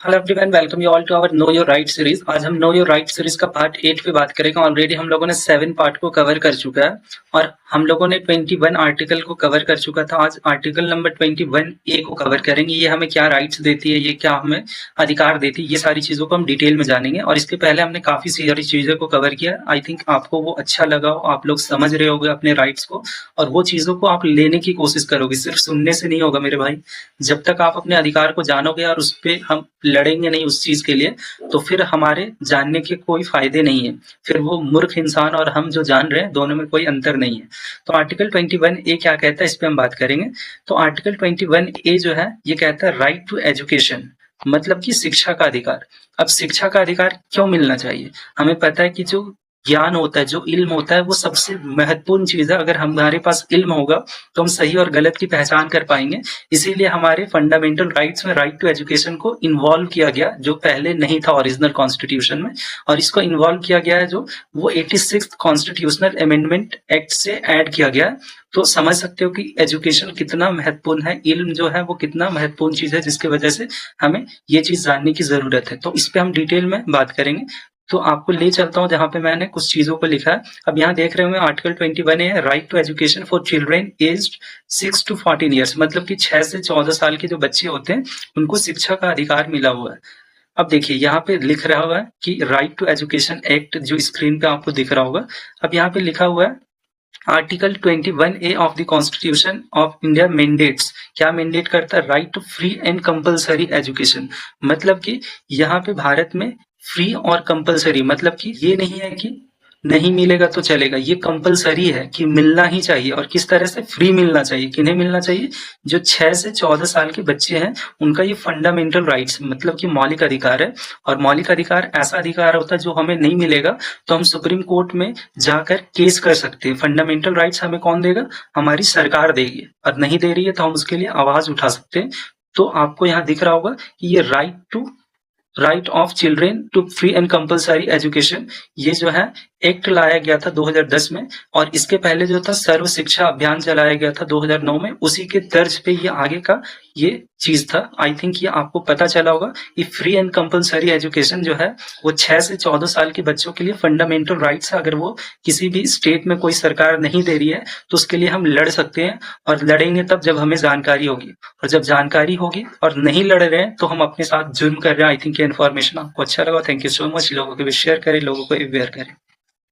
Hello everyone, welcome you all to our know your right series. आज हम know your right series का part 8 पे बात करेंगे। ऑलरेडी हम लोगों ने 7 पार्ट को कवर कर चुका है और हम लोगों ने 21 आर्टिकल को कवर कर चुका था। आज आर्टिकल नंबर 21 ए को कवर करेंगे। ये हमें क्या राइट्स देती है, ये क्या हमें अधिकार देती है, ये सारी चीजों को हम डिटेल में जानेंगे। और इसके पहले हमने काफी सारी चीजों को कवर किया। आई थिंक आपको वो अच्छा लगा हो, आप लोग समझ रहे होगे अपने राइट्स को और वो चीजों को आप लेने की कोशिश करोगे। सिर्फ सुनने से नहीं होगा मेरे भाई। जब तक आप अपने अधिकार को जानोगे और उस पर हम लड़ेंगे नहीं उस चीज के लिए, तो फिर हमारे जानने के कोई फायदे नहीं है। फिर वो मूर्ख इंसान और हम जो जान रहे हैं, दोनों में कोई अंतर नहीं है। तो आर्टिकल 21 ए क्या कहता है, इस पे हम बात करेंगे। तो आर्टिकल 21 ए जो है ये कहता है राइट टू एजुकेशन, मतलब कि शिक्षा का अधिकार। अब शिक्षा का अधिकार क्यों मिलना चाहिए? हमें पता है कि जो ज्ञान होता है, जो इल्म होता है, वो सबसे महत्वपूर्ण चीज है। अगर हमारे पास इल्म होगा तो हम सही और गलत की पहचान कर पाएंगे। इसीलिए हमारे फंडामेंटल राइट्स में राइट टू एजुकेशन को इन्वॉल्व किया गया, जो पहले नहीं था ओरिजिनल कॉन्स्टिट्यूशन में। और इसको इन्वॉल्व किया गया है जो वो 86th कॉन्स्टिट्यूशनल अमेंडमेंट एक्ट से ऐड किया गया है। तो समझ सकते हो कि एजुकेशन कितना महत्वपूर्ण है, इल्म जो है वो कितना महत्वपूर्ण चीज है, जिसकी वजह से हमें ये चीज जानने की जरूरत है। तो इस पे हम डिटेल में बात करेंगे। तो आपको ले चलता हूँ जहाँ पे मैंने कुछ चीजों को लिखा है। अब यहाँ देख रहे होंगे आर्टिकल 21 है right to education for children aged 6 to 14 years, मतलब कि 6 से 14 साल के जो बच्चे होते हैं उनको शिक्षा का अधिकार मिला हुआ है। अब देखिए यहाँ पे लिख रहा हुआ है कि राइट टू एजुकेशन एक्ट, जो स्क्रीन पे आपको दिख रहा होगा। अब यहाँ पे लिखा हुआ है article 21 A of the constitution of India mandates. क्या मैंडेट करता है? Right to free and compulsory education. मतलब कि यहाँ पे भारत में फ्री और कंपलसरी, मतलब कि ये नहीं है कि नहीं मिलेगा तो चलेगा, ये कंपलसरी है कि मिलना ही चाहिए। और किस तरह से? फ्री मिलना चाहिए। किन्हें मिलना चाहिए? जो 6 से 14 साल के बच्चे हैं, उनका ये फंडामेंटल राइट्स, मतलब कि मौलिक अधिकार है। और मौलिक अधिकार ऐसा अधिकार होता है जो हमें नहीं मिलेगा तो हम सुप्रीम कोर्ट में जाकर केस कर सकते हैं। फंडामेंटल राइट्स हमें कौन देगा? हमारी सरकार देगी। और नहीं दे रही है तो हम उसके लिए आवाज उठा सकते हैं। तो आपको यहाँ दिख रहा होगा कि ये right of children to free and compulsory education, ये जो है एक्ट लाया गया था 2010 में। और इसके पहले जो था सर्व शिक्षा अभियान चलाया गया था 2009 में। उसी के तर्ज पे ये आगे का ये चीज था। आई थिंक ये आपको पता चला होगा कि फ्री एंड कंपलसरी एजुकेशन जो है वो 6 से 14 साल के बच्चों के लिए फंडामेंटल राइट्स है। अगर वो किसी भी स्टेट में कोई सरकार नहीं दे रही है तो उसके लिए हम लड़ सकते हैं। और लड़ेंगे तब जब हमें जानकारी होगी, और जब जानकारी होगी और नहीं लड़ रहे हैं तो हम अपने साथ जुर्म कर रहे हैं। आई थिंक ये इन्फॉर्मेशन आपको अच्छा लगा। Thank you so much. लोगों को भी शेयर करें, लोगों को अवेयर करें।